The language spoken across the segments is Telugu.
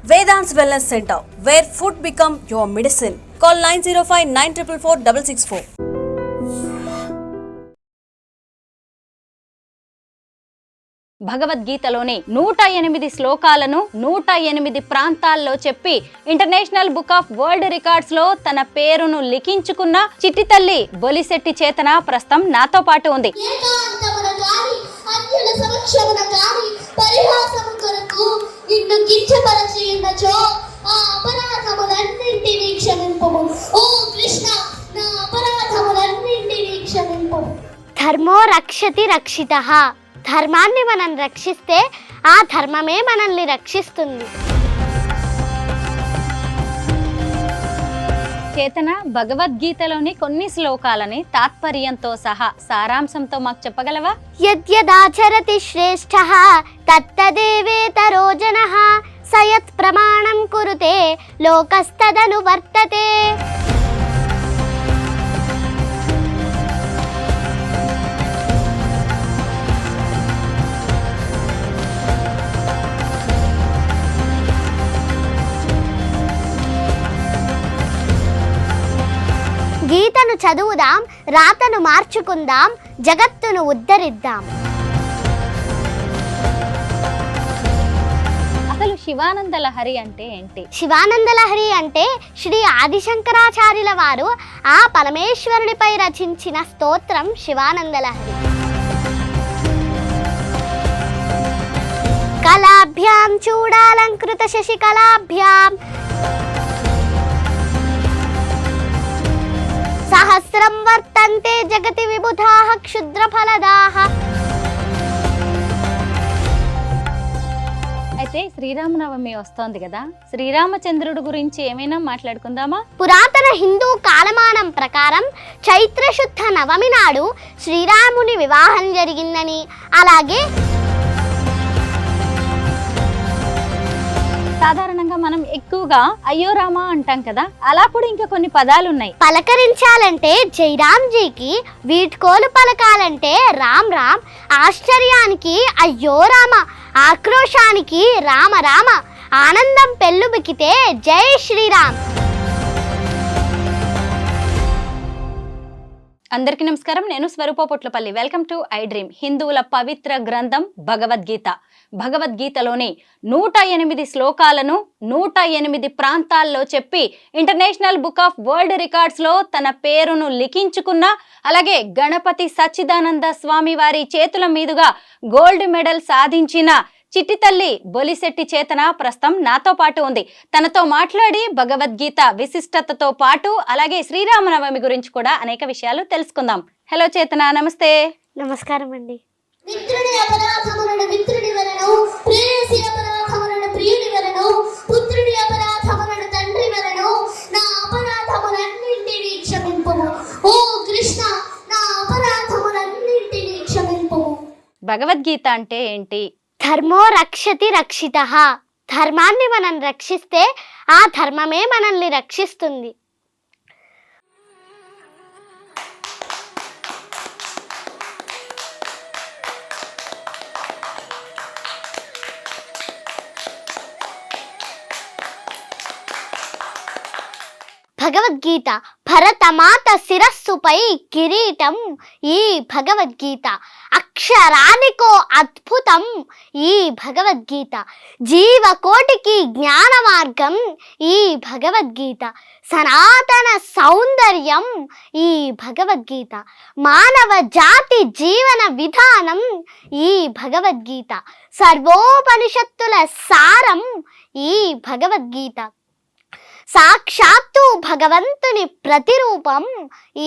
Vedant's Wellness Center, where food become your medicine. Call 905-944-664. భగవద్గీతలోని 108 శ్లోకాలను 108 ప్రాంతాల్లో చెప్పి international book of world records లో తన పేరును లిఖించుకున్న చిట్టి తల్లి బొలిశెట్టి చేతన ప్రస్తుతం నాతో పాటు ఉంది. ధర్మో రక్షతి రక్షితః. ధర్మాన్ని మనం రక్షిస్తే ఆ ధర్మమే మనల్ని రక్షిస్తుంది. చేతన భగవద్గీతలోని కొన్ని శ్లోకాలని తాత్పర్యంతో సహా సారాంశంతో మాకు చెప్పగలవా? యద్యదాచరతి శ్రేష్ఠః తత్తదేవేతరో జనః సయత్ ప్రమాణం కురుతే లోకస్తదను వర్తతే. గీతను చదువుదాం, రాతను మార్చుకుందాం, జగత్తును ఉద్ధరిద్దాం. అసలు శివానంద లహరి అంటే ఏంటి? శివానంద లహరి అంటే శ్రీ ఆదిశంకరాచార్యుల వారు ఆ పరమేశ్వరునిపై రచించిన స్తోత్రం శివానంద లహరి. కళాభ్యాం చూడాలంకృత శశికళాభ్యాం సహస్రం వర్తంతే జగతి విబుధాః క్షుద్రఫలదాః. అయితే శ్రీరామనవమి వస్తోంది కదా, శ్రీరామచంద్రుడు గురించి ఏమైనా మాట్లాడుకుందామా? పురాతన హిందూ కాలమానం ప్రకారం చైత్రశుద్ధ నవమి నాడు శ్రీరాముని వివాహం జరిగిందని, అలాగే సాధారణంగా మనం ఎక్కువగా అయ్యో రామా అంటాం కదా, అలా కూడా ఇంకా కొన్ని పదాలు ఉన్నాయి. పలకరించాలంటే జైరామ్జీకి, వీడ్కోలు పలకాలంటే రామ్ రామ్, ఆశ్చర్యానికి అయ్యో రామ, ఆక్రోశానికి రామ రామ, ఆనందం పెళ్ళుబికితే జై శ్రీరామ్. అందరికీ నమస్కారం, నేను Swaroopa Potlapalli. Welcome to iDream. హిందువుల పవిత్ర గ్రంథం భగవద్గీత. భగవద్గీతలోని 108 శ్లోకాలను 108 ప్రాంతాల్లో చెప్పి international book of world records లో తన పేరును లిఖించుకున్న, అలాగే గణపతి సచ్చిదానంద స్వామి వారి చేతుల మీదుగా గోల్డ్ మెడల్ సాధించిన చిట్టి తల్లి బొలిశెట్టి చేతన ప్రస్తుతం నాతో పాటు ఉంది. తనతో మాట్లాడి భగవద్గీత విశిష్టతతో పాటు అలాగే శ్రీరామనవమి గురించి కూడా అనేక విషయాలు తెలుసుకుందాం. హలో చేతన, నమస్తే. నమస్కారం అండి. మిత్రుడి అపరాధములను మిత్రుడి వలన, ప్రేయసి అపరాధములను ప్రియుడి వలన, పుత్రుడి అపరాధములను తండ్రి వలన, నా అపరాధములన్నింటినీ క్షమింపుము. ఓ కృష్ణ, నా అపరాధములన్నింటినీ క్షమింపుము. భగవద్గీత అంటే ఏంటి? ధర్మో రక్షతి రక్షితః. ధర్మాన్ని మనం రక్షిస్తే ఆ ధర్మమే మనల్ని రక్షిస్తుంది. భగవద్గీత భరతమాత శిరస్సుపై కిరీటం ఈ భగవద్గీత, అక్షరానికో అద్భుతం ఈ భగవద్గీత, జీవకోటికి జ్ఞాన మార్గం ఈ భగవద్గీత, సనాతన సౌందర్యం ఈ భగవద్గీత, మానవ జాతి జీవన విధానం ఈ భగవద్గీత, సర్వోపనిషత్తుల సారం ఈ భగవద్గీత, సాక్షాత్తు భగవంతుని ప్రతిరూపం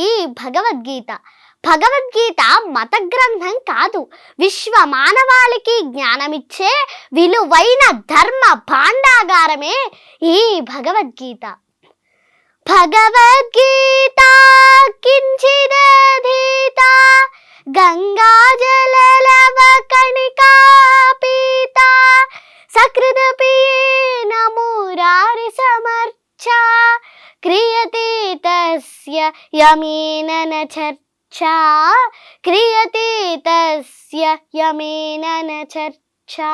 ఈ భగవద్గీత. భగవద్గీత మత గ్రంథం కాదు, విశ్వ మానవాళికి జ్ఞానమిచ్చే విలువైన ధర్మ భాండాగారమే ఈ భగవద్గీత. భగవద్గీత కించిదధీత గంగాజలలవ కణికా పీత, సకృదపియేన మురారి సమర్చ క్రియతే తస్య యమేన న చర్చా, క్రియతే తస్య యమేన న చర్చా.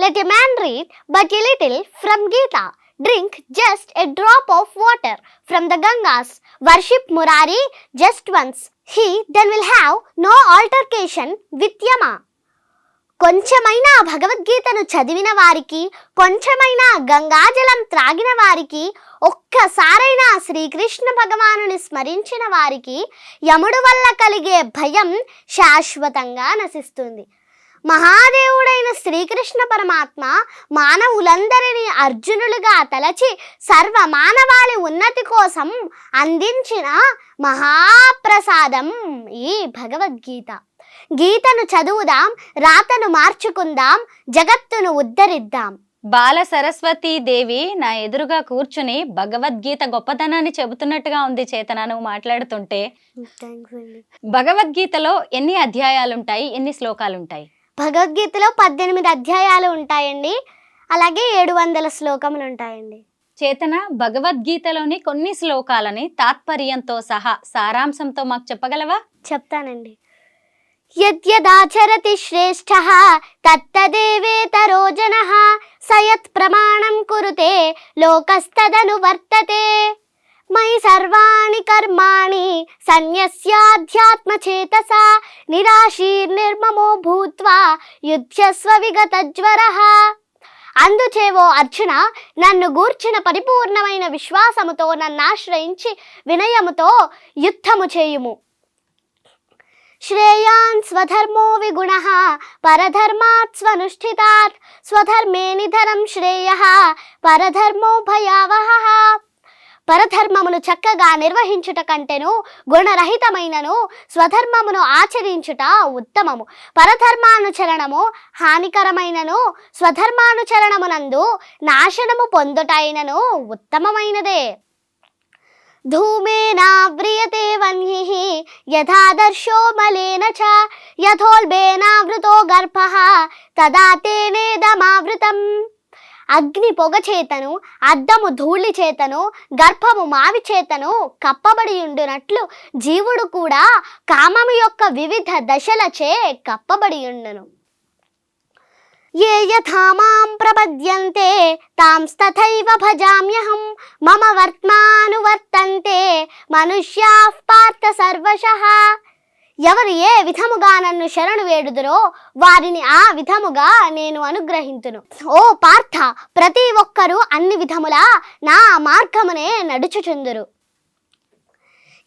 Let a man read but a little from Gita. Drink just a drop of water from the Gangas. Worship Murari just once. He then will have no altercation with Yama. కొంచెమైనా భగవద్గీతను చదివిన వారికి, కొంచెమైనా గంగాజలం త్రాగిన వారికి, ఒక్కసారైనా శ్రీకృష్ణ భగవానుని స్మరించిన వారికి యముడు వల్ల కలిగే భయం శాశ్వతంగా నశిస్తుంది. మహాదేవుడైన శ్రీకృష్ణ పరమాత్మ మానవులందరినీ అర్జునులుగా తలచి సర్వ మానవాళి ఉన్నతి కోసం అందించిన మహాప్రసాదం ఈ భగవద్గీత. గీతను చదువుదాం, రాతను మార్చుకుందాం, జగత్తును ఉద్ధరిద్దాం. బాల సరస్వతీ దేవి నా ఎదురుగా కూర్చుని భగవద్గీత గొప్పతనాన్ని చెబుతున్నట్టుగా ఉంది చేతన నువ్వు మాట్లాడుతుంటే. భగవద్గీతలో ఎన్ని అధ్యాయాలుంటాయి, ఎన్ని శ్లోకాలుంటాయి? భగవద్గీతలో 18 అధ్యాయాలు ఉంటాయండి, అలాగే 700 శ్లోకములు ఉంటాయండి. చేతన, భగవద్గీతలోని కొన్ని శ్లోకాలని తాత్పర్యంతో సహా సారాంశంతో మాకు చెప్పగలవా? చెప్తానండి. యద్యదాచరతి శ్రేష్ఠః తత్తదేవేతరో జనః సయత్ ప్రమాణం కురుతే లోకస్తదను వర్తతే మయి సర్వాణి కర్మాణి సన్యస్యాధ్యాత్మచేతసా నిరాశీర్నిర్మమో భూత్వా యుధ్యస్వ విగతజ్వరః. అందుచేవో అర్జున, నన్ను గూర్చిన పరిపూర్ణమైన విశ్వాసముతో నన్ను ఆశ్రయించి వినయముతో యుద్ధము చేయుము. శ్రేయాన్ స్వధర్మో విగుణః పరధర్మాత్ స్వనుష్ఠితాత్ స్వధర్మే నిధనం శ్రేయః పరధర్మో భయావహః. పరధర్మమును చక్కగా నిర్వహించుట కంటెను గుణరహితమైనను స్వధర్మమును ఆచరించుట ఉత్తమము. పరధర్మానుచరణము హానికరమైనను స్వధర్మానుచరణమునందు నాశనము పొందుటైనను ఉత్తమమైనదే. ధూమేనావ్రియతే వన్హిః యథాదర్శో మలేన చ యథోల్బేనావృతో గర్భః తదా తేనేదమావృతం. అగ్ని పొగ చేతను, అద్దము ధూళి చేతను, గర్భము మావి చేతను కప్పబడి ఉండునట్లు జీవుడు కూడా కామము యొక్క వివిధ దశలచే కప్పబడి ఉండును. ఏ యథా మాం ప్రపద్యంతే తాంస్తథైవ భజామ్యహం మమ వర్త్మానువర్తంతే మనుష్యాః పార్థ సర్వశః. ఎవరు ఏ విధముగా నన్ను శరణు వేడుదురో వారిని ఆ విధముగా నేను అనుగ్రహింతును. ఓ పార్థ, ప్రతి ఒక్కరూ అన్ని విధములా నా మార్గమునే నడుచుచుందురు.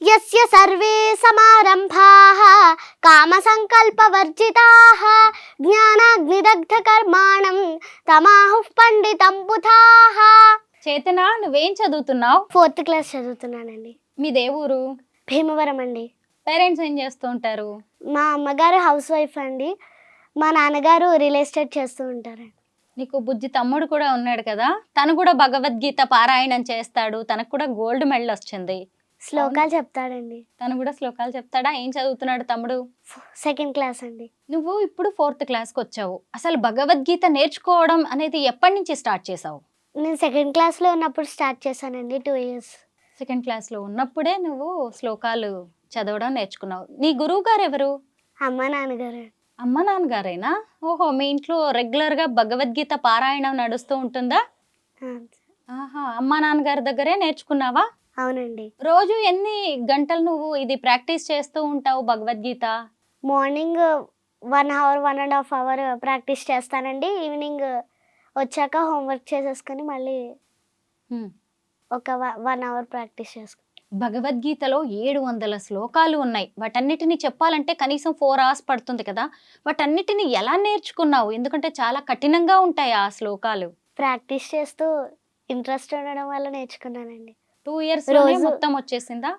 యస్య సర్వే సమారంభాః కామ సంకల్ప వర్జితాః జ్ఞానాగ్నిదగ్ధ కర్మాణం తమాహుః పండితం బుధాః. చేతన, నువ్వేం చదువుతున్నావు? 4th class చదువుతున్నానండి. మీ దేవురు? భీమవరం అండి. పేరెంట్స్ ఏం చేస్తూ ఉంటారు? మా అమ్మగారు హౌస్ వైఫ్ అండి, మా నాన్నగారు రియల్ ఎస్టేట్ చేస్తూ ఉంటారండి. నీకు బుజ్జి తమ్ముడు కూడా ఉన్నాడు కదా, తను కూడా భగవద్గీత పారాయణం చేస్తాడు, తనకు కూడా గోల్డ్ మెడల్ వచ్చింది. శ్లోకాలు చెప్తాడండి. తను కూడా శ్లోకాలు చెప్తాడా? ఏం చదువుతున్నాడు తమ్ముడు? 2nd క్లాస్ అండి. నువ్వు ఇప్పుడు 4th క్లాస్కి వచ్చావు. అసలు భగవద్గీత నేర్చుకోవడం అనేది ఎప్పటి నుంచి స్టార్ట్ చేసావు? నేను 2nd క్లాస్లో ఉన్నప్పుడు స్టార్ట్ చేశానండి. 2 years. 2nd క్లాస్లో ఉన్నప్పుడే నువ్వు శ్లోకాలు చదవడం నేర్చుకున్నావు. నీ గురువు గారు ఎవరు? అమ్మ నాన్నగారు. అమ్మ నాన్నగారేనా? ఓహో, మీ ఇంట్లో రెగ్యులర్గా భగవద్గీత పారాయణం నడుస్తూ ఉంటుందా? ఆహా, అమ్మ నాన్నగారి దగ్గరే నేర్చుకున్నావా? అవునండి. రోజు ఎన్ని గంటలు నువ్వు ఇది ప్రాక్టీస్ చేస్తూ ఉంటావు Bhagavad Gita? Morning 1 hour 1.5 hour practice చేస్తానండి. ఈవినింగ్ వచ్చాక హోంవర్క్ చేసేసుకొని మళ్ళీ ఒక 1 hour ప్రాక్టీస్ చేసుకుంటాను. భగవద్గీతలో 700 శ్లోకాలు ఉన్నాయి. వాటన్నిటిని చెప్పాలంటే కనీసం 4 hours పడుతుంది కదా. వాటన్నిటిని ఎలా నేర్చుకున్నావు? ఎందుకంటే చాలా కఠినంగా ఉంటాయి ఆ శ్లోకాలు. ప్రాక్టీస్ చేస్తూ ఇంట్రెస్ట్ ఉండడం వల్ల నేర్చుకున్నానండి. 2 years మొత్తం వచ్చేసిందా?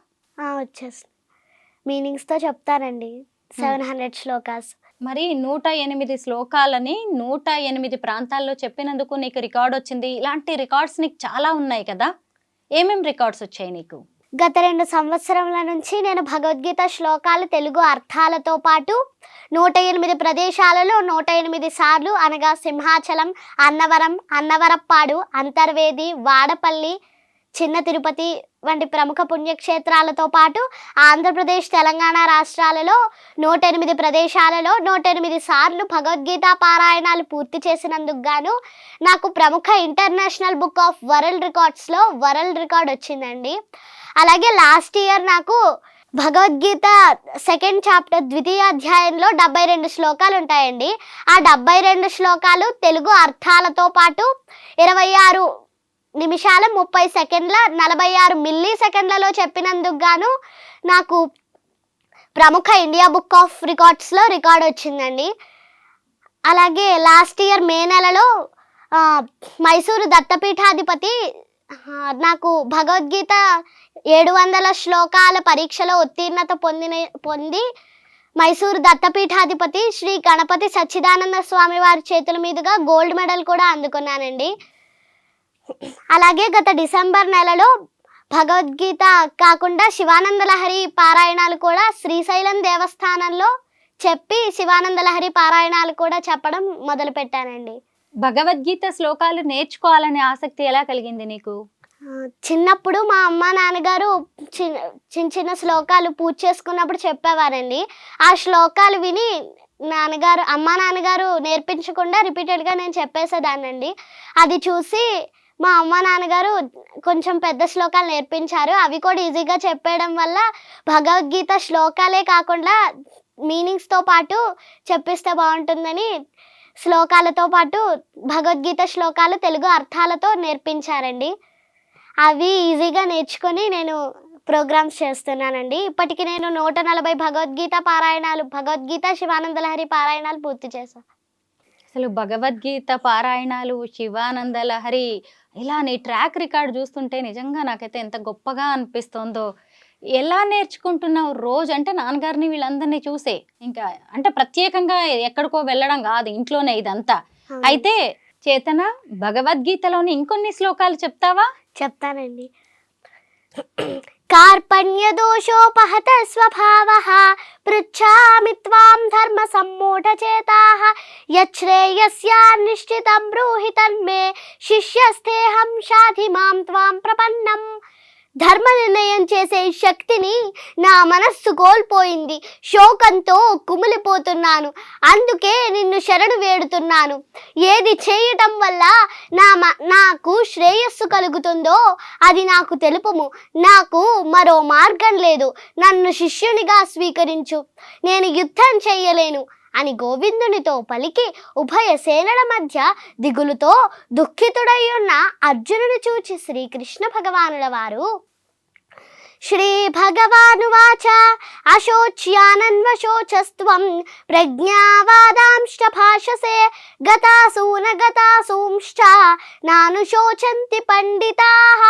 వచ్చేసింది. మీనింగ్స్తో చెప్తానండి. 700 శ్లోకాస్. మరి 108 శ్లోకాలని 108 ప్రాంతాల్లో చెప్పినందుకు నీకు రికార్డ్ వచ్చింది. ఇలాంటి రికార్డ్స్ నీకు చాలా ఉన్నాయి కదా, ఏమేం రికార్డ్స్ వచ్చాయి నీకు? గత 2 సంవత్సరముల నుంచి నేను భగవద్గీత శ్లోకాలు తెలుగు అర్థాలతో పాటు 108 ప్రదేశాలలో 108 సార్లు, అనగా సింహాచలం, అన్నవరం, అన్నవరప్పాడు, అంతర్వేది, వాడపల్లి, చిన్న తిరుపతి వంటి ప్రముఖ పుణ్యక్షేత్రాలతో పాటు ఆంధ్రప్రదేశ్ తెలంగాణ రాష్ట్రాలలో 108 ప్రదేశాలలో 108 సార్లు భగవద్గీత పారాయణాలు పూర్తి చేసినందుకు గాను నాకు ప్రముఖ ఇంటర్నేషనల్ బుక్ ఆఫ్ వరల్డ్ రికార్డ్స్లో వరల్డ్ రికార్డ్ వచ్చిందండి. అలాగే లాస్ట్ ఇయర్ నాకు భగవద్గీత 2nd చాప్టర్ ద్వితీయ అధ్యాయంలో 72 శ్లోకాలు ఉంటాయండి. ఆ 72 శ్లోకాలు తెలుగు అర్థాలతో పాటు 26 నిమిషాల 30 సెకండ్ల 46 మిల్లీ సెకండ్లలో చెప్పినందుకు గాను నాకు ప్రముఖ ఇండియా బుక్ ఆఫ్ రికార్డ్స్లో రికార్డ్ వచ్చిందండి. అలాగే లాస్ట్ ఇయర్ మే నెలలో మైసూరు దత్తపీఠాధిపతి నాకు భగవద్గీత 700 శ్లోకాల పరీక్షలో ఉత్తీర్ణత పొంది మైసూరు దత్తపీఠాధిపతి శ్రీ గణపతి సచ్చిదానంద స్వామి వారి చేతుల మీదుగా గోల్డ్ మెడల్ కూడా అందుకున్నానండి. అలాగే గత డిసెంబర్ నెలలో భగవద్గీత కాకుండా శివానంద లహరి పారాయణాలు కూడా శ్రీశైలం దేవస్థానంలో చెప్పి శివానంద లహరి పారాయణాలు కూడా చెప్పడం మొదలుపెట్టానండి. భగవద్గీత శ్లోకాలు నేర్చుకోవాలనే ఆసక్తి ఎలా కలిగింది నీకు? చిన్నప్పుడు మా అమ్మ నాన్నగారు చిన్న చిన్న శ్లోకాలు పూజ చేసుకున్నప్పుడు చెప్పేవారండి. ఆ శ్లోకాలు విని అమ్మ నాన్నగారు నేర్పించకుండా రిపీటెడ్గా నేను చెప్పేసేదాన్నండి. అది చూసి మా అమ్మ నాన్నగారు కొంచెం పెద్ద శ్లోకాలు నేర్పించారు. అవి కూడా ఈజీగా చెప్పేయడం వల్ల భగవద్గీత శ్లోకాలే కాకుండా మీనింగ్స్తో పాటు చెప్పిస్తే బాగుంటుందని శ్లోకాలతో పాటు భగవద్గీత శ్లోకాలు తెలుగు అర్థాలతో నేర్పించారండి. అవి ఈజీగా నేర్చుకొని నేను ప్రోగ్రామ్స్ చేస్తున్నానండి. ఇప్పటికి నేను 140 భగవద్గీత శివానంద లహరి పారాయణాలు పూర్తి చేశాను. అసలు భగవద్గీత పారాయణాలు, శివానంద లహరి, ఇలా నీ ట్రాక్ రికార్డ్ చూస్తుంటే నిజంగా నాకైతే ఎంత గొప్పగా అనిపిస్తుందో. ఎలా నేర్చుకుంటున్నావు రోజు? అంటే నాన్నగారిని వీళ్ళందరినీ చూసే, ఇంకా అంటే ప్రత్యేకంగా ఎక్కడికో వెళ్ళడం కాదు, ఇంట్లోనే ఇదంతా. అయితే చేతన, భగవద్గీతలోని ఇంకొన్ని శ్లోకాలు చెప్తావా? చెప్తానండి. కార్పణ్య దోషోపహత స్వభావః పృచ్ఛామి త్వాం ధర్మ సమ్మూఢచేతాః యచ్ఛ్రేయస్యా నిశ్చితం బ్రూహి తన్మే శిష్యస్థేహం షాధి మాం త్వాం ప్రపన్నం. ధర్మ నిర్ణయం చేసే శక్తిని నా మనస్సు కోల్పోయింది. శోకంతో కుమిలిపోతున్నాను. అందుకే నిన్ను శరణు వేడుతున్నాను. ఏది చేయటం వల్ల నాకు శ్రేయస్సు కలుగుతుందో అది నాకు తెలుపుము. నాకు మరో మార్గం లేదు. నన్ను శిష్యునిగా స్వీకరించు. నేను యుద్ధం చెయ్యలేను అని గోవిందునితో పలికి ఉభయ సేనల మధ్య దిగులుతో దుఃఖితుడై ఉన్న అర్జునుని చూచి శ్రీకృష్ణ భగవానుల వారు శ్రీ భగవానువాచ అశోచ్యానన్వశోచస్త్వం ప్రజ్ఞావాదాంశ్చ భాషసే గతాసూంశ్చ నానుశోచంతి పండితాః.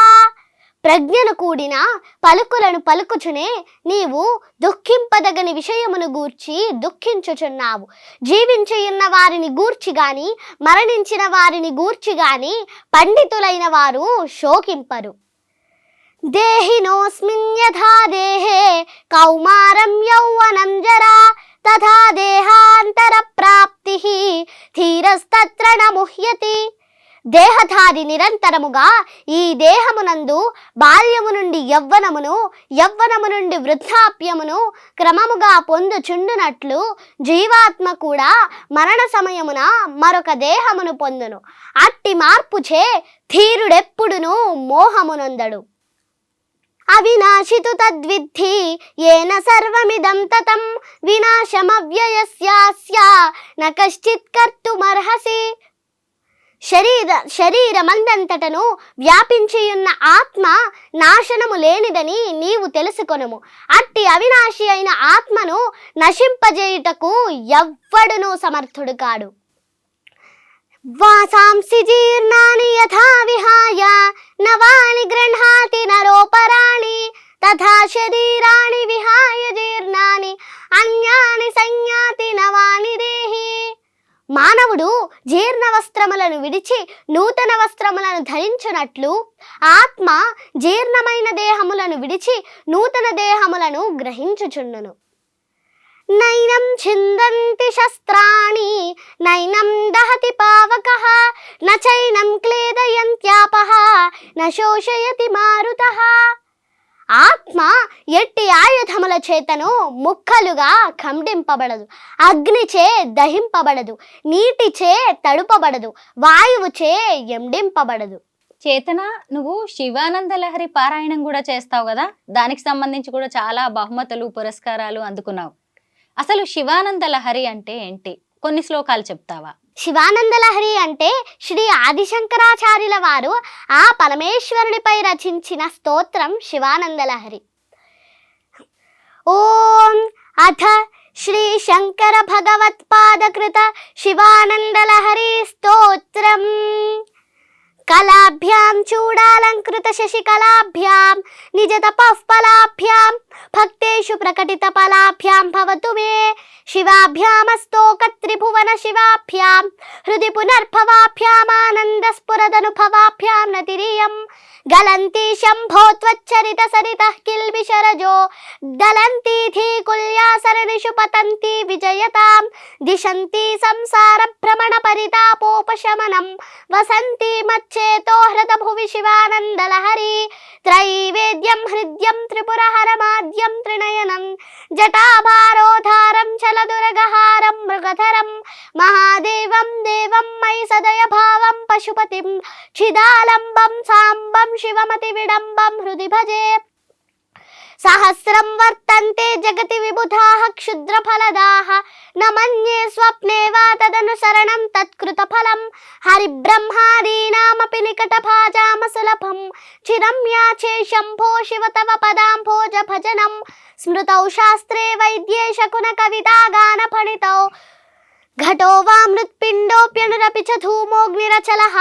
ప్రజ్ఞను కూడిన పలుకులను పలుకుచునే నీవు దుఃఖింపదగని విషయమును గూర్చి దుఃఖించుచున్నావు. జీవించియున్న వారిని గూర్చి గాని మరణించిన వారిని గూర్చి గాని పండితులైన వారు శోకింపరు. దేహినోస్మిన్ యథా దేహే కౌమారం యౌవనం జరా తథా దేహాంతర ప్రాప్తి ధీరస్తత్ర న ముహ్యతి. దేహధారి నిరంతరముగా ఈ దేహమునందు బాల్యము నుండి యవ్వనమును, యవ్వనము నుండి వృద్ధాప్యమును క్రమముగా పొందుచుండునట్లు జీవాత్మ కూడా మరణ సమయమున మరొక దేహమును పొందును. అట్టి మార్పుచే ధీరుడెప్పుడును మోహమునందడు. అవినాశితు తద్విద్ధి ఏన సర్వమిదం తతం వినాశమవ్యయస్యాస్య న కశ్చిత్ కర్తుమర్హసి. శరీరమందంతటను వ్యాపించియున్న ఆత్మ నాశనము లేనిదని నీవు తెలుసుకొనుము. అట్టి అవినాశి అయిన ఆత్మను నశింపజేయుటకు ఎవ్వడును సమర్థుడు కాడు. వాసాంసి జీర్ణాని యథా విహాయ నవాని గృహ్ణాతి నరోపరాణి తథా శరీరాణి విహాయ జీర్ణాని అన్యాని సంయాతి నవాని దేహి. మానవుడు జీర్ణ వస్త్రములను విడిచి నూతన వస్త్రములను ధరించునట్లు ఆత్మ జీర్ణమైన దేహములను విడిచి నూతన దేహములను గ్రహించుచుండును. నైనం ఛిందంతి శస్త్రాణి నైనం దహతి పావకః న చైనం క్లేదయంత్యాపః న శోషయతి మారుతః. ఆత్మ ఎట్టి ఆయుధముల చేతను ముక్కలుగా ఖండింపబడదు, అగ్నిచే దహింపబడదు, నీటిచే తడుపబడదు, వాయువుచే ఎండింపబడదు. చేతన, నువ్వు శివానంద లహరి పారాయణం కూడా చేస్తావు కదా, దానికి సంబంధించి కూడా చాలా బహుమతులు పురస్కారాలు అందుకున్నావు. అసలు శివానంద లహరి అంటే ఏంటి? కొన్ని శ్లోకాలు చెప్తావా? శివానంద లహరి అంటే శ్రీ ఆదిశంకరాచార్యుల వారు ఆ పరమేశ్వరునిపై రచించిన స్తోత్రం శివానంద లహరి. ఓం అథ శ్రీ శంకర భగవత్పాదకృత శివానంద లహరి స్తోత్రం. కళాభ్యాం చూడాలంకృత శశికళాభ్యాం నిజ తపఃఫలాభ్యాం భక్తేషు ప్రకటిత ఫలాభ్యాం భవతు మే. శివాభ్యామస్తోక త్రిభువన శివాభ్యాం హృది పునర్భవాభ్యాం ఆనంద స్ఫురదనుభవాభ్యాం నతిరియం. గలంతి శంభో త్వచ్చరిత సరితః కిల్బిషరజో దలంతి ధీకుల్యా సరణిషు పతంతి విజయతాం. దిశంతి సంసార భ్రమణ పరితాపోపశమనం వసంతి మచ్చేతో హృద భువి శివానంద లహరి. త్రైవేద్యం హృద్యం త్రిపురహరమాద్యం త్రినయనం జటాభారోధారం చలదురగహారం మృగధరం మహాదేవం దేవం మయి సదయ భావం పశుపతిం చిదాలంబం సాంబం శివమతి విడంబం హృది భజే. సహస్రం వర్తంతే జగతి విబుధాః క్షుద్రఫలదాః న మన్యే స్వప్నే వా తదనుసరణం తత్కృత ఫలం. హరిబ్రహ్మాదీనామపి నికటభాజామసులభం చిరం యాచే శంభో శివ తవ పదాంభోజ భజనం. స్మృతౌ శాస్త్రే వైద్యే శకున కవితా గాన ఫణితౌ ఘటో వా మృత్పిండోప్యనురపి చ ధూమోగ్నిరచలః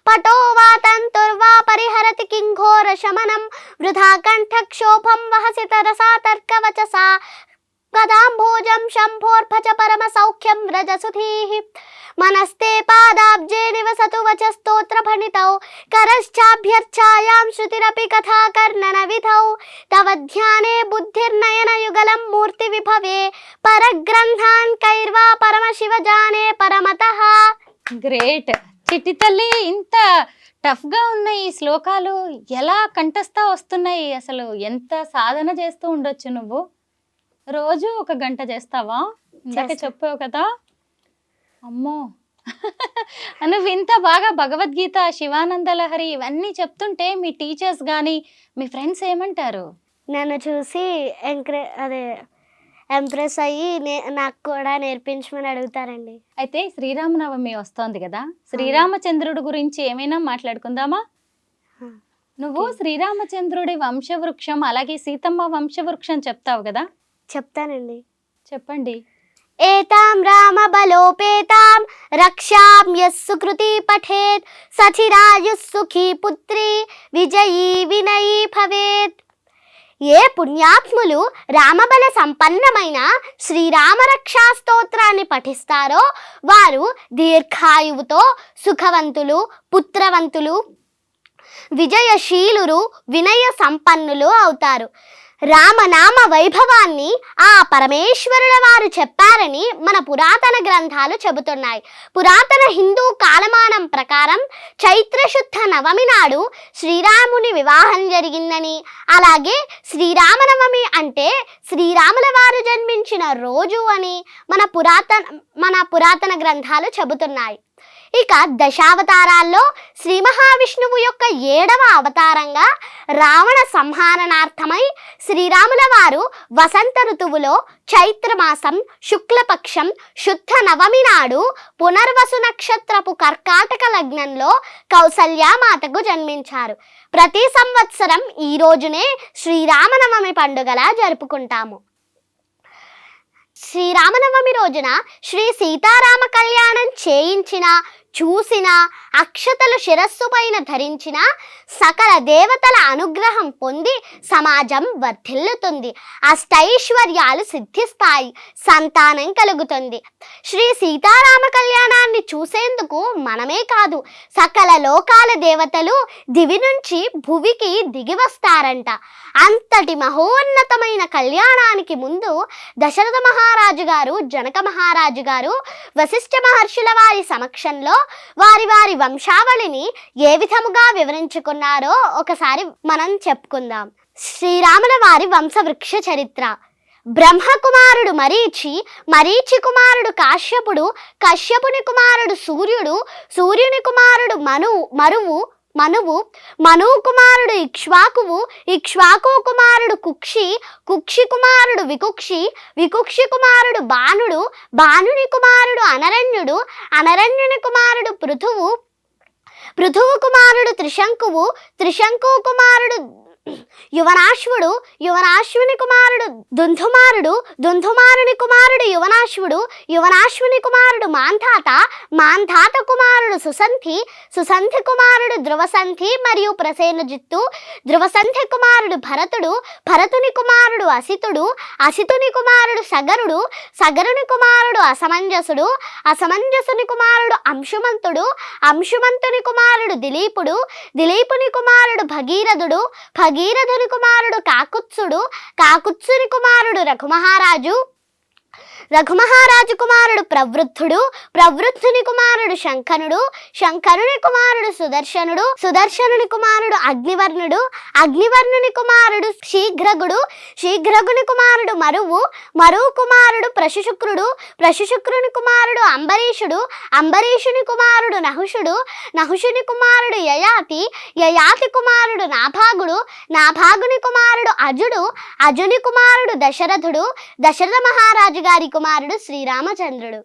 పటో వా తంతుర్వా పరిహరతి కింఘోర శమనం. వృథా కంఠక్షోభం వహసి తరసా తర్కవచసా గదాంభోజం శంభోర్భజ పరమ సౌఖ్యం వ్రజసుధీః. మనస్తే పాదాబ్జే నివసతు వచస్తోత్ర ఫణితౌ కరశ్చాభ్యర్చాయాం శృతిరపి కథా కర్ణన విధౌ. తవ ధ్యానే బుద్ధిర్నయన యుగలం మూర్తి విభవే పరగ్రంథాన్ కైర్వా పరమ శివ జానే పరమతః. గ్రేట్ చిట్టి తల్లి, ఇంత టఫ్ గా ఉన్న ఈ శ్లోకాలు ఎలా కంఠస్థ వస్తున్నాయి? అసలు ఎంత సాధన చేస్తూ ఉండొచ్చు నువ్వు? రోజు 1 గంట చేస్తావా? ఇందాక చెప్పావు కదా. అమ్మో నువ్వు ఇంత బాగా భగవద్గీత, శివానంద లహరి ఇవన్నీ చెప్తుంటే మీ టీచర్స్ కానీ మీ ఫ్రెండ్స్ ఏమంటారు? నన్ను చూసి ఎంప్రెస్ అయ్యి నాకు కూడా నేర్పించమని అడుగుతారండి. అయితే శ్రీరామనవమి వస్తోంది కదా, శ్రీరామచంద్రుడి గురించి ఏమైనా మాట్లాడుకుందామా? నువ్వు శ్రీరామచంద్రుడి వంశవృక్షం అలాగే సీతమ్మ వంశవృక్షం చెప్తావు కదా, చెప్తానండి. చెప్పండి. ఏతాం రామ బలోపేతాం రక్షాం యస్సు కృతి పఠేత్ సచిరాయుః సుఖీ పుత్రి విజయీ వినయీ భవేత్. ఏ పుణ్యాత్ములు రామబల సంపన్నమైన శ్రీరామ రక్షా స్తోత్రాన్ని పఠిస్తారో వారు దీర్ఘాయువుతో సుఖవంతులు, పుత్రవంతులు, విజయశీలురు, వినయ సంపన్నులు అవుతారు. రామనామ వైభవాన్ని ఆ పరమేశ్వరుల వారు చెప్పారని మన పురాతన గ్రంథాలు చెబుతున్నాయి. పురాతన హిందూ కాలమానం ప్రకారం చైత్రశుద్ధ నవమి నాడు శ్రీరాముని వివాహం జరిగిందని, అలాగే శ్రీరామనవమి అంటే శ్రీరాముల వారు జన్మించిన రోజు అని మన పురాతన గ్రంథాలు చెబుతున్నాయి. ఇక దశావతారాల్లో శ్రీ మహావిష్ణువు యొక్క 7వ అవతారంగా రావణ సంహారణార్థమై శ్రీరాముల వారు వసంత ఋతువులో చైత్రమాసం శుక్లపక్షం శుద్ధ నవమి నాడు పునర్వసు నక్షత్రపు కర్కాటక లగ్నంలో కౌసల్యామాతకు జన్మించారు. ప్రతి సంవత్సరం ఈ రోజునే శ్రీరామనవమి పండుగలా జరుపుకుంటాము. శ్రీరామనవమి రోజున శ్రీ సీతారామ కళ్యాణం చేయించిన చూసిన, అక్షతలు శిరస్సు పైన ధరించిన సకల దేవతల అనుగ్రహం పొంది సమాజం వర్ధిల్లుతుంది, అష్టైశ్వర్యాలు సిద్ధిస్తాయి, సంతానం కలుగుతుంది. శ్రీ సీతారామ కళ్యాణాన్ని చూసేందుకు మనమే కాదు, సకల లోకాల దేవతలు దివి నుంచి భువికి దిగి వస్తారంట. అంతటి మహోన్నతమైన కళ్యాణానికి ముందు దశరథ మహారాజు గారు, జనక మహారాజు గారు వశిష్ఠ మహర్షుల వారి సమక్షంలో వారి వారి వంశావళిని ఏ విధముగా వివరించుకున్నారో ఒకసారి మనం చెప్పుకుందాం. శ్రీరాముల వారి వంశవృక్ష చరిత్ర. బ్రహ్మకుమారుడు మరీచి, మరీచి కుమారుడు కాశ్యపుడు, కశ్యపుని కుమారుడు సూర్యుడు, సూర్యుని కుమారుడు మనువు, మనువు కుమారుడు ఇక్ష్వాకువు, ఇక్ష్వాకు కుమారుడు కుక్షి, కుక్షి కుమారుడు వికుక్షి, వికుక్షి కుమారుడు బాణుడు, బాణుని కుమారుడు అనరణ్యుడు, అనరణ్యుని కుమారుడు పృథువు, పృథువు కుమారుడు త్రిశంకువు, త్రిశంకు కుమారుడు యువనాశ్వుడు, యువనాశ్వుని కుమారుడు దుంధుమారుడు, దుంధుమారుని కుమారుడు యువనాశ్వుడు, యువనాశ్వుని కుమారుడు మాంధాత, మాంధాత కుమారుడు సుసంధి, సుసంధి కుమారుడు ధ్రువసంధి మరియు ప్రసేనజిత్తు, ధ్రువసంధి కుమారుడు భరతుడు, భరతుని కుమారుడు అసితుడు, అసితుని కుమారుడు సగరుడు, సగరుని కుమారుడు అసమంజసుడు, అసమంజసుని కుమారుడు అంశుమంతుడు, అంశుమంతుని కుమారుడు దిలీపుడు, దిలీపుని కుమారుడు భగీరథుడు, భగీరథుని కుమారుడు కాకుత్సుడు, కాకుత్సుని కుమారుడు రఘుమహారాజు, రఘుమహారాజు కుమారుడు ప్రవృద్ధుడు, ప్రవృద్ధుని కుమారుడు శంఖనుడు, శంఖనుని కుమారుడు సుదర్శనుడు, సుదర్శనుని కుమారుడు అగ్నివర్ణుడు, అగ్నివర్ణుని కుమారుడు శీఘ్రగుడు, శీఘ్రగుని కుమారుడు మరువు, మరువు కుమారుడు ప్రశుశుక్రుడు, ప్రశుశుక్రుని కుమారుడు అంబరీషుడు, అంబరీషుని కుమారుడు నహుషుడు, నహుషుని కుమారుడు యయాతి, యయాతి కుమారుడు నాభాగుడు, నాభాగుని కుమారుడు అజుడు, అజుని కుమారుడు దశరథుడు, దశరథ మహారాజు గారి కుమారుడు శ్రీరామచంద్రుడు.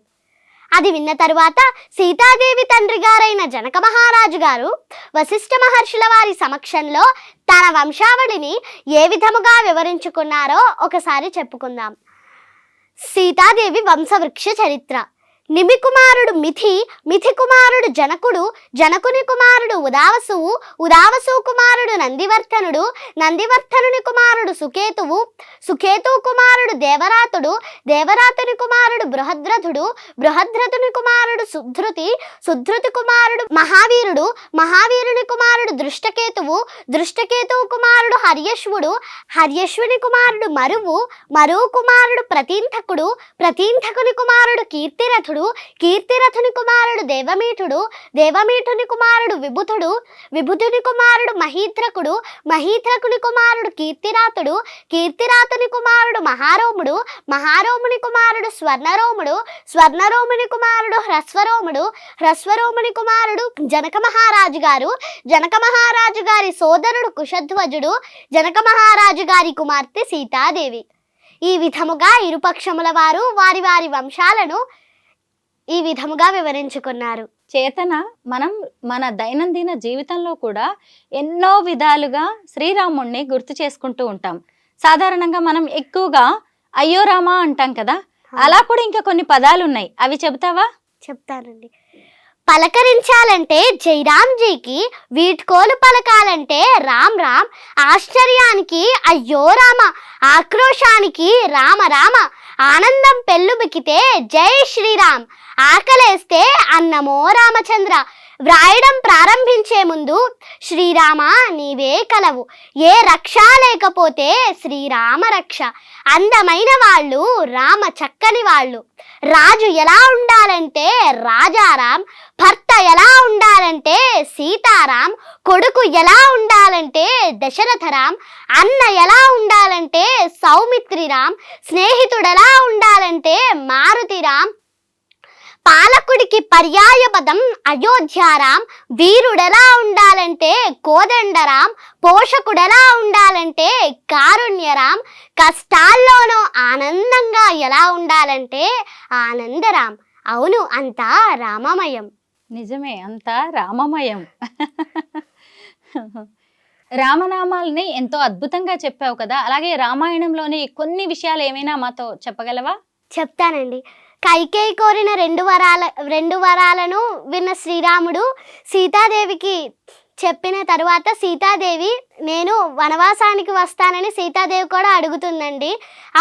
అది విన్న తరువాత సీతాదేవి తండ్రి గారైన జనక మహారాజు గారు వశిష్ఠ మహర్షుల వారి సమక్షంలో తన వంశావళిని ఏ విధముగా వివరించుకున్నారో ఒకసారి చెప్పుకుందాం. సీతాదేవి వంశవృక్ష చరిత్ర. నిమి కుమారుడు మిథి, మిథి కుమారుడు జనకుడు, జనకుని కుమారుడు ఉదావసువు, ఉదావసు కుమారుడు నందివర్ధనుడు, నందివర్ధనుని కుమారుడు సుకేతువు, సుకేతు కుమారుడు దేవరాతుడు, దేవరాతుని కుమారుడు బృహద్రథుడు, బృహద్రథుని కుమారుడు సుధృతి, సుధృతి కుమారుడు మహావీరుడు, మహావీరుని కుమారుడు దృష్టకేతువు, దృష్టకేతువు కుమారుడు హర్యశ్వుడు, హర్యశ్వుని కుమారుడు మరువు, మరువు కుమారుడు ప్రతీంధకుడు, ప్రతీంధకుని కుమారుడు కీర్తిరథుడు, కీర్తిరథుని కుమారుడు దేవమీఠుడు, దేవమీఠుని కుమారుడు విభుతుడు, విభుతుని కుమారుడు మహీత్రకుడు, మహీత్రకుని కుమారుడు కీర్తిరాతుడు, కీర్తిరాతుని కుమారుడు మహారోముడు, మహారోముని కుమారుడు స్వర్ణరోముడు, స్వర్ణరోముని కుమారుడు హ్రస్వరోముడు, హ్రస్వరోముని కుమారుడు జనక మహారాజు గారు, జనక మహారాజు గారి సోదరుడు కుశధ్వజుడు, జనక మహారాజు గారి కుమార్తె సీతాదేవి. ఈ విధముగా ఇరుపక్షముల వారు వారి వారి వంశాలను ఈ విధముగా వివరించుకున్నారు. చేతన, మనం మన దైనందిన జీవితంలో కూడా ఎన్నో విధాలుగా శ్రీరాముణ్ణి గుర్తు చేసుకుంటూ ఉంటాం. సాధారణంగా మనం ఎక్కువగా అయ్యో రామా అంటాం కదా, అలా కూడా ఇంకా కొన్ని పదాలు ఉన్నాయి, అవి చెబుతావా? చెప్తానండి. పలకరించాలంటే జైరామ్జీకి, వీడ్కోలు పలకాలంటే రామ్ రామ్, ఆశ్చర్యానికి అయ్యో రామ, ఆక్రోశానికి రామ రామ, ఆనందం పెళ్ళుబికితే జై శ్రీరామ్, ఆకలేస్తే అన్నమో రామచంద్ర. వ్రాయడం ప్రారంభించే ముందు శ్రీరామ నీవే కలవు, ఏ రక్ష లేకపోతే శ్రీరామ రక్ష, అందమైన వాళ్ళు రామ చక్కని వాళ్ళు, రాజు ఎలా ఉండాలంటే రాజారాం, భర్త ఎలా ఉండాలంటే సీతారాం, కొడుకు ఎలా ఉండాలంటే దశరథరాం, అన్న ఎలా ఉండాలంటే సౌమిత్రిరాం, స్నేహితుడు ఎలా ఉండాలంటే మారుతిరాం, పాలకుడికి పర్యాయ పదం అయోధ్యారాం, వీరుడెలా ఉండాలంటే కోదండరాం, పోషకుడెలా ఉండాలంటే కారుణ్యరాం, కష్టాల్లోనూ ఆనందంగా ఎలా ఉండాలంటే ఆనందరాం. అవును, అంతా రామమయం. నిజమే, అంతా రామమయం. రామనామాల్ని ఎంతో అద్భుతంగా చెప్పావు కదా, అలాగే రామాయణంలోని కొన్ని విషయాలు ఏమైనా మాతో చెప్పగలవా? చెప్తానండి. కైకేయి కోరిన రెండు వరాలను విన్న శ్రీరాముడు సీతాదేవికి చెప్పిన తరువాత సీతాదేవి నేను వనవాసానికి వస్తానని సీతాదేవి కూడా అడుగుతుందండి.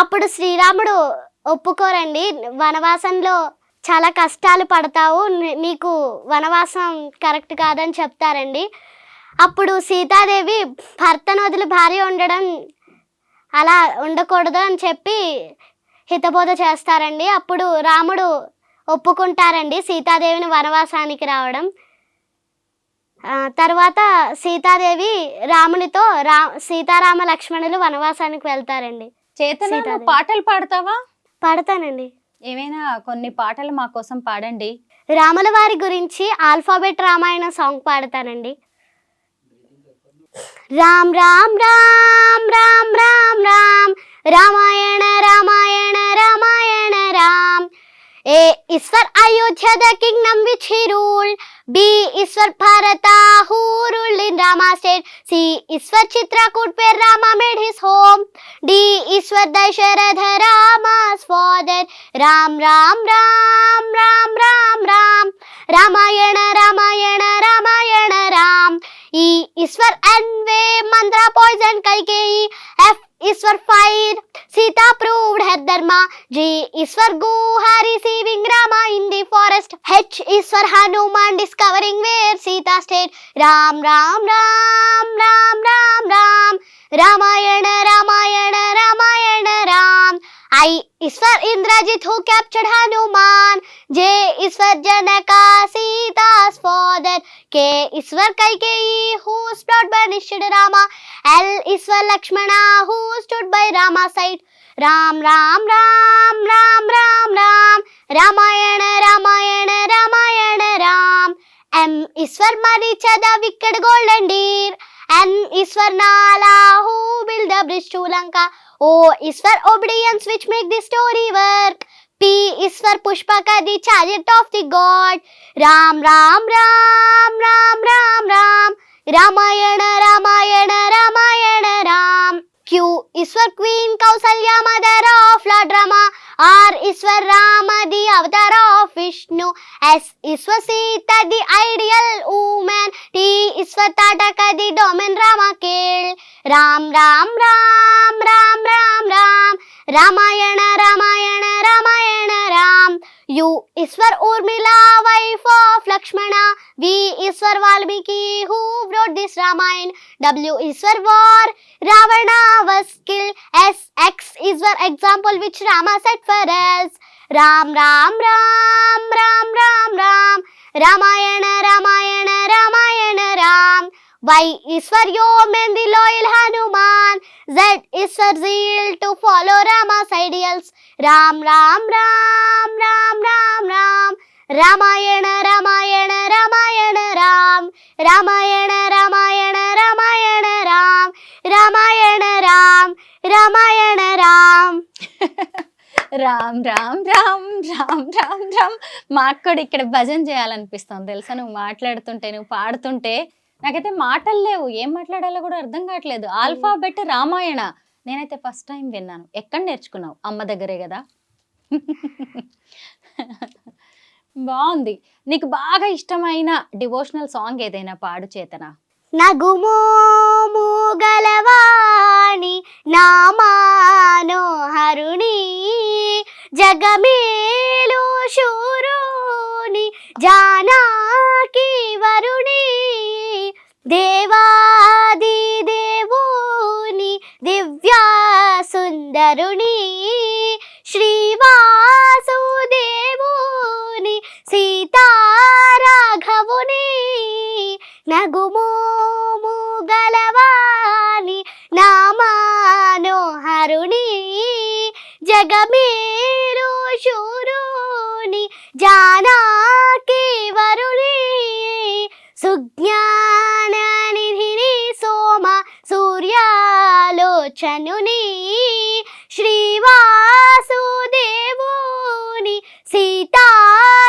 అప్పుడు శ్రీరాముడు ఒప్పుకోరండి, వనవాసంలో చాలా కష్టాలు పడతావు, నీకు వనవాసం కరెక్ట్ కాదని చెప్తారండి. అప్పుడు సీతాదేవి భర్తను వదిలి భార్య ఉండడం అలా ఉండకూడదు అని చెప్పి హితబోధ చేస్తారండి. అప్పుడు రాముడు ఒప్పుకుంటారండి సీతాదేవిని వనవాసానికి రావడం. తర్వాత సీతాదేవి రామునితో సీతారామ లక్ష్మణులు వనవాసానికి వెళ్తారండి. చేతన పాటలు పాడతావా? పాడతానండి. ఏమైనా కొన్ని పాటలు మా కోసం పాడండి. రాముల వారి గురించి ఆల్ఫాబెట్ రామాయణ సాంగ్ పాడతానండి. Ram Ram Ram Ram Ram Ram Ramayana Ramayana Ramayana Ram. A is for Ayodhya, the kingdom which he ruled. B is for Bharata, who ruled in Rama's state. C is for Chitrakoot, where Rama made his home. D is for Dasharatha, Rama's father. Ram Ram Ram Ram Ram Ram Ramayana Ramayana Ramayana Ram. E is for Anve, Mandra poisoned Kaikeyi. F is for fire, Sita proved her dharma. G is for Guha, receiving Rama in the forest. H is for Hanuman, discovering where Sita stayed. Ram Ram Ram Ram Ram Ram Ramayana Ramayana Ramayana Ram. I is for Indrajit, who captured Hanuman. J is for Janaka, Sita's father. K is for Kaikeyi, whose plot banished Rama. L is for Lakshmana, who stood by Rama's side. Ram Ram Ram Ram Ram Ram Ramayana Ramayana Ramayana Ram. M is for Maricha, the wicked golden deer. N is for Nala, who built the bridge to Lanka. O is for obedience, which make the story work. P is for Pushpaka, the chariot of the god. Ram Ram Ram Ram Ram Ram Ramayana Ramayana Ramayana Ram. Q is for Queen Kausalya, mother of Lord Rama. R is for Rama, the avatar of Vishnu. S is for Sita, the ideal woman. T is for Tataka, the domain Rama killed. Ram Ram Ram Ram Ram Ram Ramayana Ramayana Ramayana Ram. U is for Urmila, wife of Lakshmana. V is for Valmiki, who wrote this Ramayana. W is for war, Ravana was killed. S, X is for example, which Rama set for us. Ram Ram Ram Ram Ram Ram Ramayana Ramayana Ramayana Ram. Y is for Yeoman, the loyal Hanuman. Z is for zeal, to follow Rama's ideals. Ram Ram Ram Ram Ram Ram Ramayana Ramayana Ramayana Ram. Ramayana Ramayana Ramayana Ram Ramayana Ram Ramayana Ram. Ram Ram Ram Ram Ram Ram. మాకు కూడా ఇక్కడ భజన చేయాలనిపిస్తుంది తెలుసా, నువ్వు మాట్లాడుతుంటే, నువ్వు పాడుతుంటే. నాకైతే మాటలు లేవు, ఏం మాట్లాడాలో కూడా అర్థం కావట్లేదు. ఆల్ఫాబెట్ రామాయణ నేనైతే ఫస్ట్ టైం విన్నాను. ఎక్కడ నేర్చుకున్నావు? అమ్మ దగ్గరే కదా. బాగుంది. నీకు బాగా ఇష్టమైన డివోషనల్ సాంగ్ ఏదైనా పాడు చేతన. నగుమోము గలవాణి నామానోహరుణి జగమేలు శూరుని జానకి వరుణి దేవాది దేవుని దివ్యా సుందరుని శ్రీవాసుదేవుని సీతారాఘవుని నగుమోము గలవాని నామానోహరుని జగమేరు శూరుని జానకి వరుణి సుజ్ఞాన నిధిని సోమ సూర్యాలోచనుని శ్రీవాసుదేవుని సీతారాఘవుని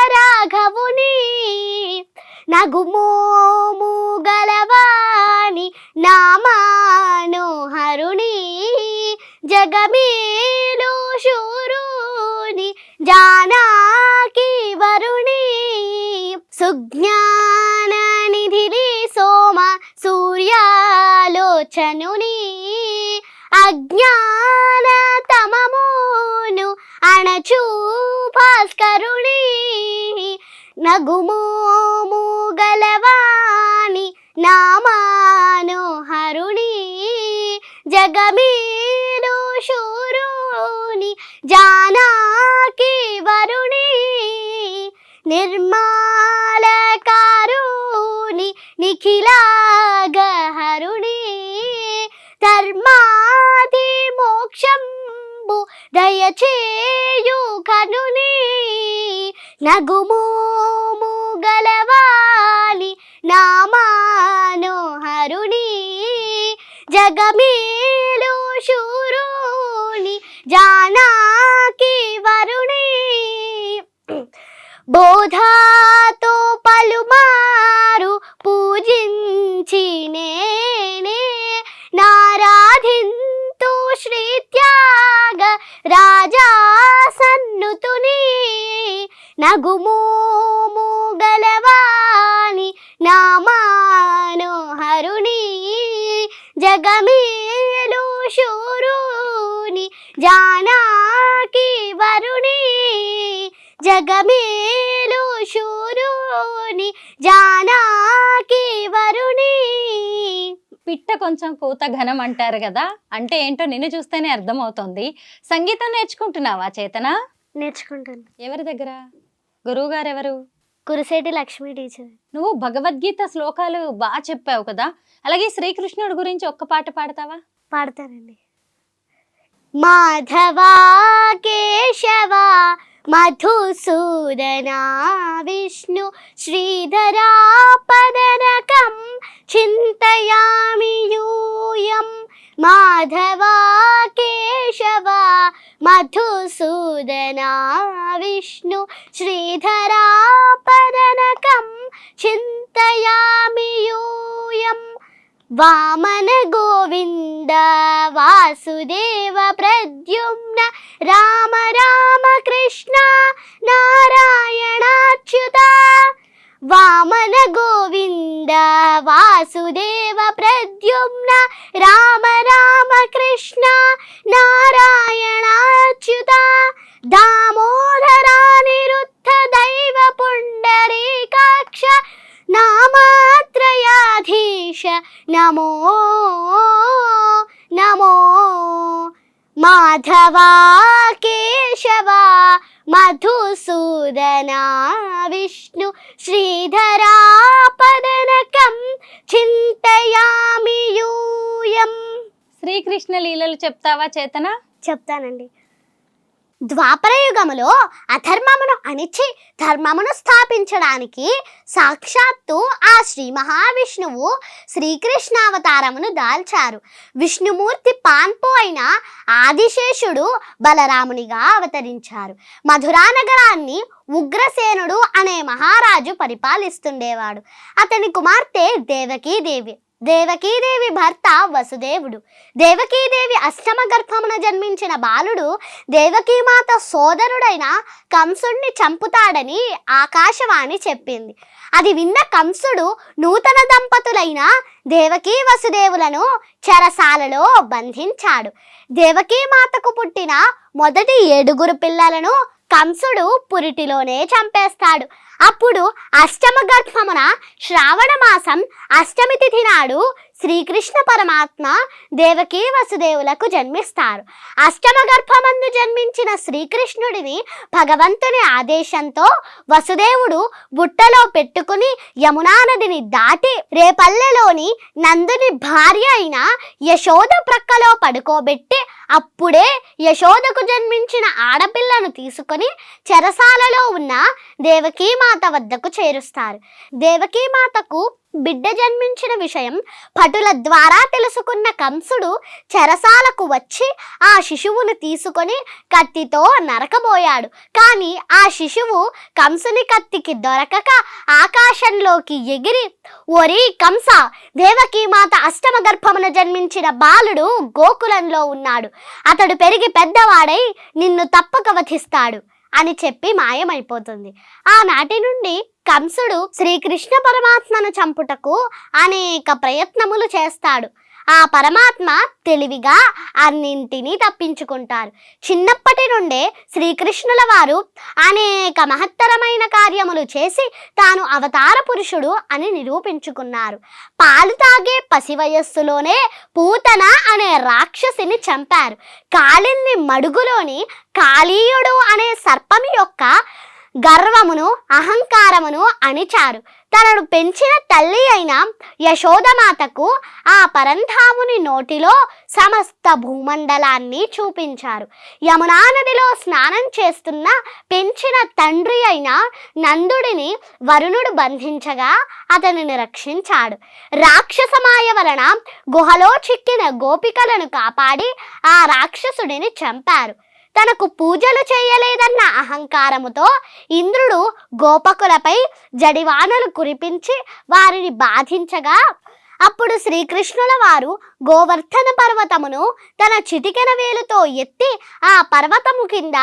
నగుమోము గలవాని నామానోహరుని జగమేలు శూరుని జానా సూర్యాలోచనుని అజ్ఞాన తమమును అణచు భాస్కరుని నగుమోము గలవాణి నామానోహరుని జగమీలు శూరుని జానాకి వరుణి నిర్మాలకారుని నిఖిలాగహరుని ధర్మాది మోక్షంబు దయచేయు కనుని నగుమోము గలవాలి నామానోహరుని జగమేలు శూరుని జానాకి వరుణి బోధాతో పలుమారు పూజించి నేనే నారాధింతు శ్రీ త్యాగ రాజా సన్నుతుని నగుమోము గలవాణి నామానోహరుని జగమేలు శూరుని జానాకి వరుణి జగమేలు శూరుని జానాకి వరుణి. పిట్ట కొంచెం కూత ఘనం అంటారు కదా, అంటే ఏంటో నిన్ను చూస్తేనే అర్థమవుతుంది. సంగీతం నేర్చుకుంటున్నావా చేతన? నేర్చుకుంటాను. ఎవరి దగ్గర? గురువు గారు ఎవరు? కురిసేటి లక్ష్మి టీచర్. నువ్వు భగవద్గీత శ్లోకాలు బాగా చెప్పావు కదా, అలాగే శ్రీకృష్ణుడి గురించి ఒక్క పాట పాడతావా? పాడతానండి. మాధవా కేశవా మధుసూదనా విష్ణు శ్రీధరా పదనకం చింతయామి యూయం మాధవా కేశవా మధుసూదనా విష్ణు శ్రీధరా పదనకం చింతయామి యూయం వామన గోవింద వాసుదేవ ప్రద్యుమ్న రామ రామ కృష్ణ నారాయణాచ్యుత వామన గోవింద వాసుదేవ ప్రద్యుమ్న రామ రామ కృష్ణ నారాయణాచ్యుత దామోదరానిరుద్ధ దైవ పుండరీకాక్ష నామాత్రయాధీశ నమో నమో మాధవా కేశవా మధుసూదనా విష్ణు శ్రీధరా పదనకం చింతయామి యూయం. శ్రీకృష్ణ లీలలు చెప్తావా చేతన? చెప్తానండి. ద్వాపరయుగములో అధర్మమును అణిచి ధర్మమును స్థాపించడానికి సాక్షాత్తు ఆ శ్రీ మహావిష్ణువు శ్రీకృష్ణావతారమును దాల్చారు. విష్ణుమూర్తి పాన్పు అయిన ఆదిశేషుడు బలరామునిగా అవతరించారు. మధురా నగరాన్ని ఉగ్రసేనుడు అనే మహారాజు పరిపాలిస్తుండేవాడు. అతని కుమార్తె దేవకీదేవి. దేవకీదేవి భర్త వసుదేవుడు. దేవకీదేవి అష్టమ గర్భమున జన్మించిన బాలుడు దేవకీమాత సోదరుడైన కంసుడిని చంపుతాడని ఆకాశవాణి చెప్పింది. అది విన్న కంసుడు నూతన దంపతులైన దేవకీ వసుదేవులను చెరసాలలో బంధించాడు. దేవకీమాతకు పుట్టిన మొదటి 7 పిల్లలను కంసుడు పురిటిలోనే చంపేస్తాడు. అప్పుడు అష్టమ గర్భమున శ్రావణ మాసం అష్టమి తిథి నాడు శ్రీకృష్ణ పరమాత్మ దేవకీ వసుదేవులకు జన్మిస్తారు. అష్టమ గర్భమందు జన్మించిన శ్రీకృష్ణుడిని భగవంతుని ఆదేశంతో వసుదేవుడు బుట్టలో పెట్టుకుని యమునా నదిని దాటి రేపల్లెలోని నందుని భార్య అయిన యశోద ప్రక్కలో పడుకోబెట్టి అప్పుడే యశోదకు జన్మించిన ఆడపిల్లను తీసుకొని చెరసాలలో ఉన్న దేవకీమాత వద్దకు చేరుస్తారు. దేవకీమాతకు బిడ్డ జన్మించిన విషయం భటుల ద్వారా తెలుసుకున్న కంసుడు చెరసాలకు వచ్చి ఆ శిశువును తీసుకొని కత్తితో నరకబోయాడు. కానీ ఆ శిశువు కంసుని కత్తికి దొరకక ఆకాశంలోకి ఎగిరి, ఓరి కంస, దేవకీమాత అష్టమ గర్భమున జన్మించిన బాలుడు గోకులంలో ఉన్నాడు. అతడు పెరిగి పెద్దవాడై నిన్ను తప్పక వధిస్తాడు అని చెప్పి మాయమైపోతుంది. ఆనాటి నుండి కంసుడు శ్రీకృష్ణ పరమాత్మను చంపుటకు అనేక ప్రయత్నములు చేస్తాడు. ఆ పరమాత్మ తెలివిగా అన్నింటినీ తప్పించుకుంటారు. చిన్నప్పటి నుండే శ్రీకృష్ణుల వారు అనేక మహత్తరమైన కార్యములు చేసి తాను అవతార పురుషుడు అని నిరూపించుకున్నారు. పాలు తాగే పసి వయస్సులోనే పూతన అనే రాక్షసిని చంపారు. కాళింది మడుగులోని కాళీయుడు అనే సర్పము యొక్క గర్వమును అహంకారమును అణిచారు. తనను పెంచిన తల్లి అయిన యశోదమాతకు ఆ పరంధాముని నోటిలో సమస్త భూమండలాన్ని చూపించారు. యమునా నదిలో స్నానం చేస్తున్న పెంచిన తండ్రి అయిన నందుడిని వరుణుడు బంధించగా అతనిని రక్షించాడు. రాక్షసమాయ వలన గుహలో చిక్కిన గోపికలను కాపాడి ఆ రాక్షసుడిని చంపారు. తనకు పూజలు చేయలేదన్న అహంకారముతో ఇంద్రుడు గోపకులపై జడివానలు కురిపించి వారిని బాధించగా అప్పుడు శ్రీకృష్ణుల వారు గోవర్ధన పర్వతమును తన చిటికెన వేలుతో ఎత్తి ఆ పర్వతము కింద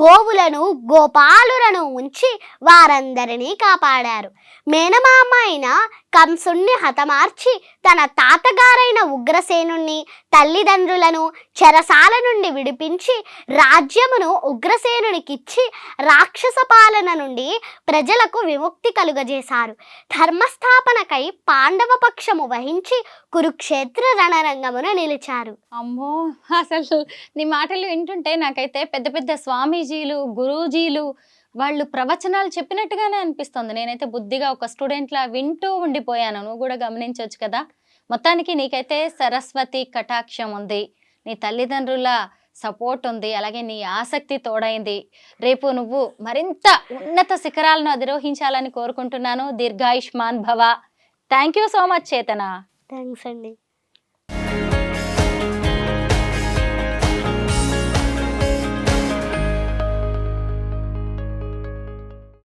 గోవులను గోపాలులను ఉంచి వారందరినీ కాపాడారు. మేనమామ అయిన కంసుణ్ణి హతమార్చి తన తాతగారైన ఉగ్రసేనుణ్ణి తల్లిదండ్రులను చెరసాల నుండి విడిపించి రాజ్యమును ఉగ్రసేనునికిచ్చి రాక్షస పాలన నుండి ప్రజలకు విముక్తి కలుగజేశారు. ధర్మస్థాపనకై పాండవ పక్షము వహించి కురుక్షేత్ర రణరంగమున నిలిచారు. అమ్మో, అసలు నీ మాటలు వింటుంటే నాకైతే పెద్ద పెద్ద స్వామీజీలు గురూజీలు వాళ్ళు ప్రవచనాలు చెప్పినట్టుగానే అనిపిస్తుంది. నేనైతే బుద్ధిగా ఒక స్టూడెంట్లా వింటూ ఉండిపోయాను. నువ్వు కూడా గమనించవచ్చు కదా. మొత్తానికి నీకైతే సరస్వతి కటాక్షం ఉంది, నీ తల్లిదండ్రుల సపోర్ట్ ఉంది, అలాగే నీ ఆసక్తి తోడైంది. రేపు నువ్వు మరింత ఉన్నత శిఖరాలను అధిరోహించాలని కోరుకుంటున్నాను. దీర్ఘాయుష్మాన్ భవ. థ్యాంక్ యూ సో మచ్ చేతన. థ్యాంక్స్ అండి.